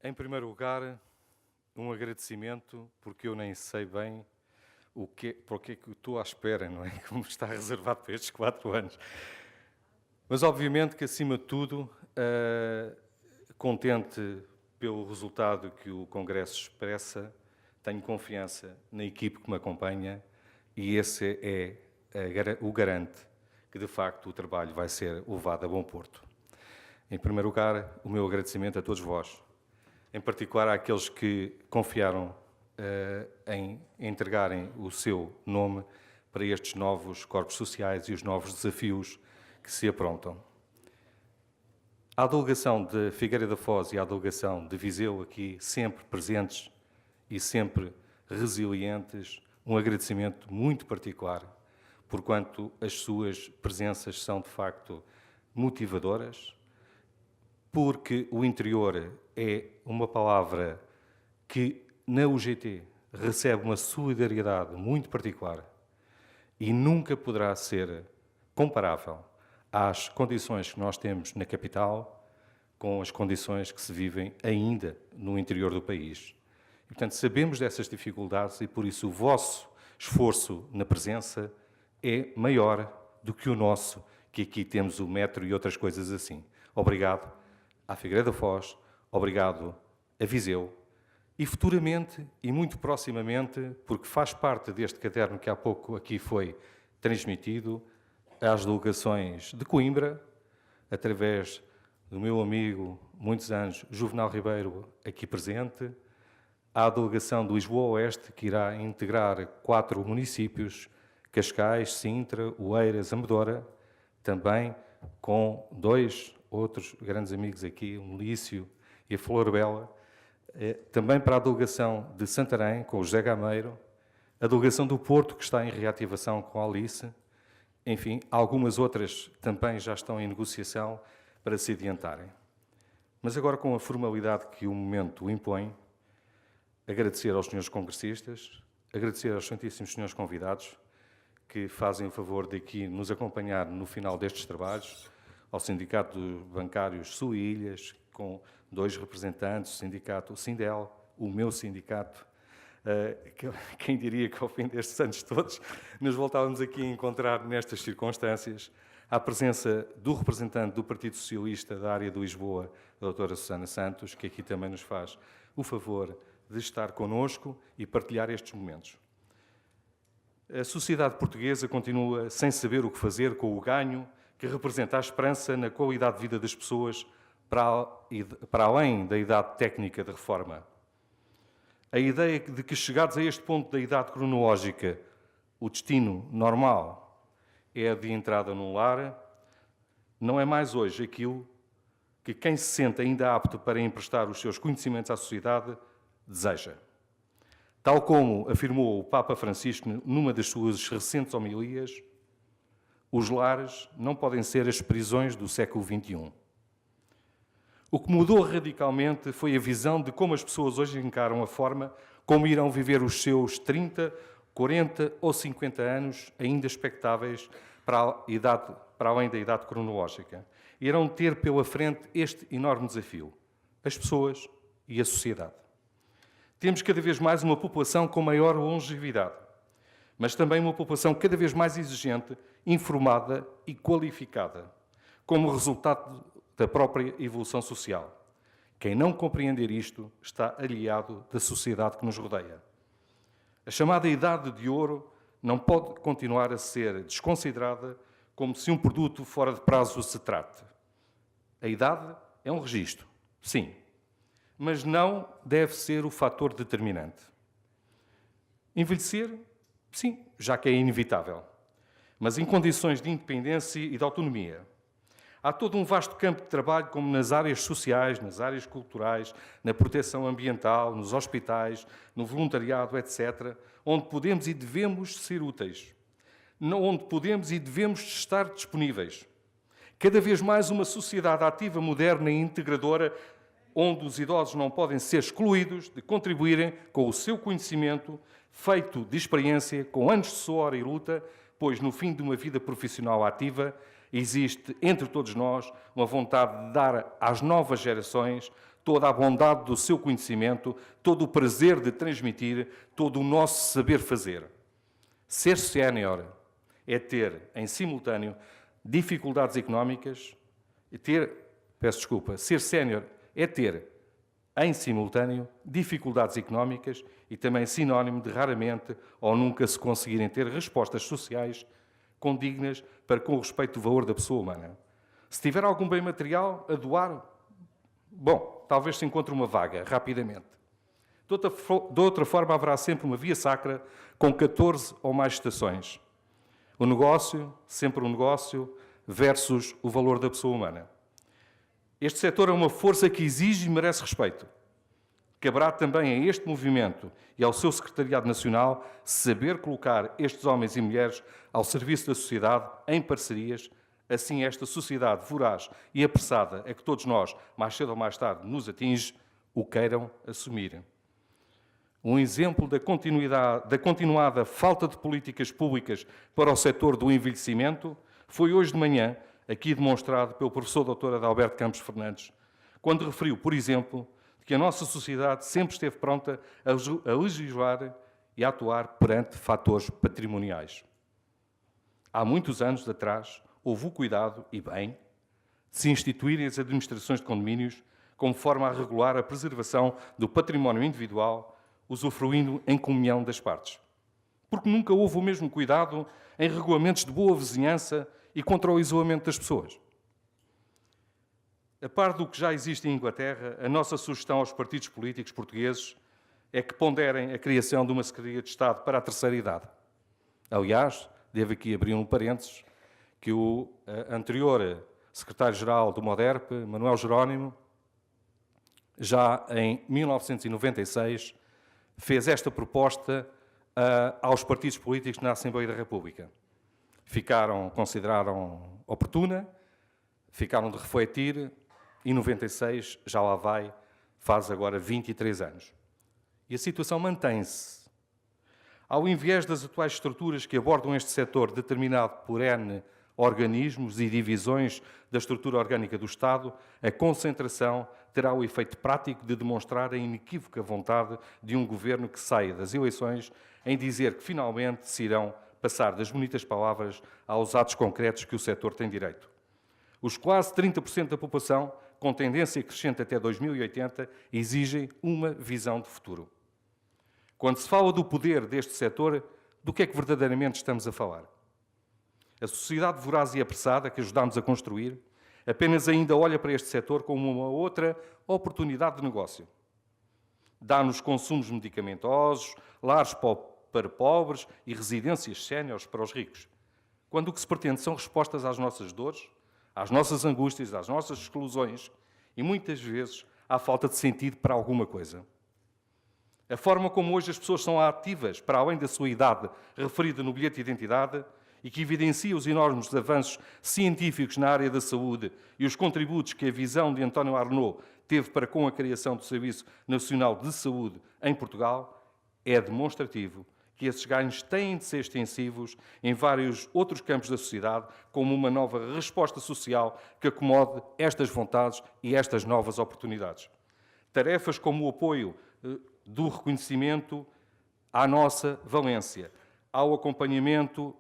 Em primeiro lugar, um agradecimento, porque eu nem sei bem porque é que estou à espera, não é? Como está reservado para estes 4 anos. Mas, obviamente, que, acima de tudo, contente pelo resultado que o Congresso expressa, tenho confiança na equipe que me acompanha e esse é o garante que, de facto, o trabalho vai ser levado a bom porto. Em primeiro lugar, o meu agradecimento a todos vós, em particular àqueles que confiaram em entregarem o seu nome para estes novos corpos sociais e os novos desafios que se aprontam. À delegação de Figueira da Foz e à delegação de Viseu, aqui sempre presentes e sempre resilientes, um agradecimento muito particular, porquanto as suas presenças são, de facto, motivadoras, porque o interior é uma palavra que, na UGT, recebe uma solidariedade muito particular e nunca poderá ser comparável às condições que nós temos na capital com as condições que se vivem ainda no interior do país. E, portanto, sabemos dessas dificuldades e, por isso, o vosso esforço na presença é maior do que o nosso, que aqui temos o metro e outras coisas assim. Obrigado à Figueira da Foz, obrigado a Viseu e futuramente e muito proximamente, porque faz parte deste caderno que há pouco aqui foi transmitido, às delegações de Coimbra, através do meu amigo, muitos anos, Juvenal Ribeiro, aqui presente, à delegação de Lisboa Oeste, que irá integrar 4 municípios, Cascais, Sintra, Oeiras, Amadora, também com 2 outros grandes amigos aqui, o Melício e a Flor Bela, também para a delegação de Santarém, com o José Gameiro, a delegação do Porto, que está em reativação com a Alice, enfim, algumas outras também já estão em negociação para se adiantarem. Mas agora, com a formalidade que o momento impõe, agradecer aos senhores congressistas, agradecer aos santíssimos senhores convidados que fazem o favor de aqui nos acompanhar no final destes trabalhos, ao Sindicato dos Bancários Sul e Ilhas, com 2 representantes, o sindicato, o Sindel, o meu sindicato. Quem diria que ao fim destes anos todos nos voltávamos aqui a encontrar nestas circunstâncias, à presença do representante do Partido Socialista da área de Lisboa, a doutora Susana Santos, que aqui também nos faz o favor de estar connosco e partilhar estes momentos. A sociedade portuguesa continua sem saber o que fazer com o ganho que representa a esperança na qualidade de vida das pessoas para além da idade técnica de reforma. A ideia de que, chegados a este ponto da idade cronológica, o destino normal é a de entrada num lar, não é mais hoje aquilo que quem se sente ainda apto para emprestar os seus conhecimentos à sociedade deseja. Tal como afirmou o Papa Francisco numa das suas recentes homilias, os lares não podem ser as prisões do século XXI. O que mudou radicalmente foi a visão de como as pessoas hoje encaram a forma como irão viver os seus 30, 40 ou 50 anos ainda expectáveis para além da idade cronológica. Irão ter pela frente este enorme desafio, as pessoas e a sociedade. Temos cada vez mais uma população com maior longevidade, mas também uma população cada vez mais exigente, informada e qualificada, como resultado da própria evolução social. Quem não compreender isto está aliado da sociedade que nos rodeia. A chamada Idade de Ouro não pode continuar a ser desconsiderada como se um produto fora de prazo se trate. A idade é um registro, sim, mas não deve ser o fator determinante. Envelhecer, sim, já que é inevitável, mas em condições de independência e de autonomia. Há todo um vasto campo de trabalho, como nas áreas sociais, nas áreas culturais, na proteção ambiental, nos hospitais, no voluntariado, etc., onde podemos e devemos ser úteis, onde podemos e devemos estar disponíveis. Cada vez mais uma sociedade ativa, moderna e integradora, onde os idosos não podem ser excluídos de contribuírem com o seu conhecimento, feito de experiência, com anos de suor e luta, pois no fim de uma vida profissional ativa, existe entre todos nós uma vontade de dar às novas gerações toda a bondade do seu conhecimento, todo o prazer de transmitir, todo o nosso saber fazer. Ser sénior é ter, em simultâneo, dificuldades económicas, ser sénior é ter, em simultâneo, dificuldades económicas e também sinónimo de raramente ou nunca se conseguirem ter respostas sociais condignas para com o respeito do valor da pessoa humana. Se tiver algum bem material a doar, bom, talvez se encontre uma vaga, rapidamente. De outra forma, haverá sempre uma via sacra com 14 ou mais estações. O negócio, sempre um negócio, versus o valor da pessoa humana. Este setor é uma força que exige e merece respeito. Caberá também a este movimento e ao seu Secretariado Nacional saber colocar estes homens e mulheres ao serviço da sociedade em parcerias, assim esta sociedade voraz e apressada a que todos nós, mais cedo ou mais tarde, nos atinge, o queiram assumir. Um exemplo da continuada falta de políticas públicas para o setor do envelhecimento foi hoje de manhã aqui demonstrado pelo professor Dr. Adalberto Campos Fernandes, quando referiu, por exemplo, que a nossa sociedade sempre esteve pronta a legislar e a atuar perante fatores patrimoniais. Há muitos anos atrás, houve o cuidado, e bem, de se instituírem as administrações de condomínios como forma a regular a preservação do património individual, usufruindo em comunhão das partes. Porque nunca houve o mesmo cuidado em regulamentos de boa vizinhança e contra o isolamento das pessoas. A par do que já existe em Inglaterra, a nossa sugestão aos partidos políticos portugueses é que ponderem a criação de uma Secretaria de Estado para a terceira idade. Aliás, devo aqui abrir um parênteses, que o anterior secretário-geral do MODERP, Manuel Jerónimo, já em 1996, fez esta proposta aos partidos políticos na Assembleia da República. Consideraram oportuna, ficaram de refletir, e 96 já lá vai, faz agora 23 anos. E a situação mantém-se. Ao invés das atuais estruturas que abordam este setor determinado por N organismos e divisões da estrutura orgânica do Estado, a concentração terá o efeito prático de demonstrar a inequívoca vontade de um governo que saia das eleições em dizer que finalmente se irão passar das bonitas palavras aos atos concretos que o setor tem direito. Os quase 30% da população, com tendência crescente até 2080, exigem uma visão de futuro. Quando se fala do poder deste setor, do que é que verdadeiramente estamos a falar? A sociedade voraz e apressada que ajudámos a construir apenas ainda olha para este setor como uma outra oportunidade de negócio. Dá-nos consumos medicamentosos, lares para pobres e residências séniores para os ricos, quando o que se pretende são respostas às nossas dores, às nossas angústias, às nossas exclusões e, muitas vezes, à falta de sentido para alguma coisa. A forma como hoje as pessoas são ativas, para além da sua idade referida no bilhete de identidade, e que evidencia os enormes avanços científicos na área da saúde e os contributos que a visão de António Arnaud teve para com a criação do Serviço Nacional de Saúde em Portugal, é demonstrativo que esses ganhos têm de ser extensivos em vários outros campos da sociedade, como uma nova resposta social que acomode estas vontades e estas novas oportunidades. Tarefas como o apoio do reconhecimento à nossa valência, ao acompanhamento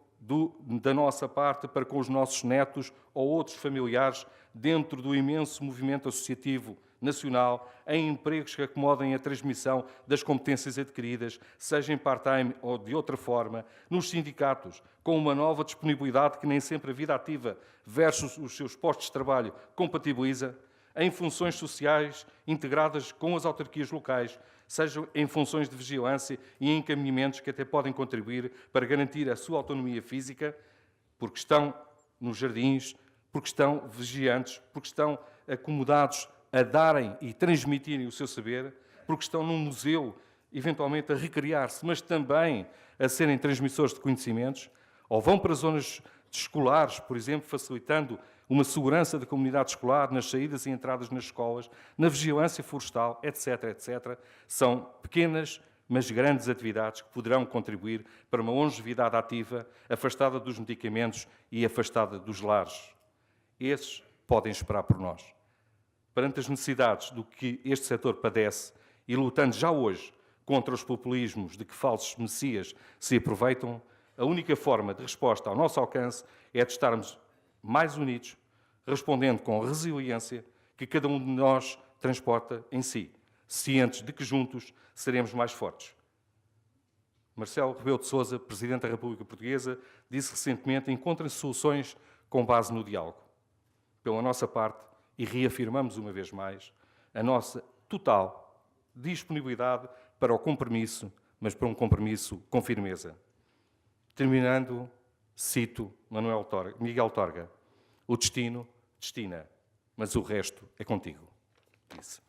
da nossa parte para com os nossos netos ou outros familiares dentro do imenso movimento associativo nacional em empregos que acomodem a transmissão das competências adquiridas, seja em part-time ou de outra forma, nos sindicatos, com uma nova disponibilidade que nem sempre a vida ativa versus os seus postos de trabalho compatibiliza, em funções sociais integradas com as autarquias locais, seja em funções de vigilância e em encaminhamentos que até podem contribuir para garantir a sua autonomia física, porque estão nos jardins, porque estão vigiantes, porque estão acomodados a darem e transmitirem o seu saber, porque estão num museu, eventualmente a recriar-se, mas também a serem transmissores de conhecimentos, ou vão para zonas escolares, por exemplo, facilitando uma segurança da comunidade escolar nas saídas e entradas nas escolas, na vigilância florestal, etc., etc., são pequenas, mas grandes atividades que poderão contribuir para uma longevidade ativa, afastada dos medicamentos e afastada dos lares. esses podem esperar por nós. Perante as necessidades do que este setor padece e lutando já hoje contra os populismos de que falsos messias se aproveitam, a única forma de resposta ao nosso alcance é de estarmos mais unidos, respondendo com resiliência que cada um de nós transporta em si, cientes de que juntos seremos mais fortes. Marcelo Rebelo de Sousa, Presidente da República Portuguesa, disse recentemente: encontrem soluções com base no diálogo. Pela nossa parte, e reafirmamos uma vez mais, a nossa total disponibilidade para o compromisso, mas para um compromisso com firmeza. Terminando, cito Miguel Torga: o destino destina, mas o resto é contigo. Disse.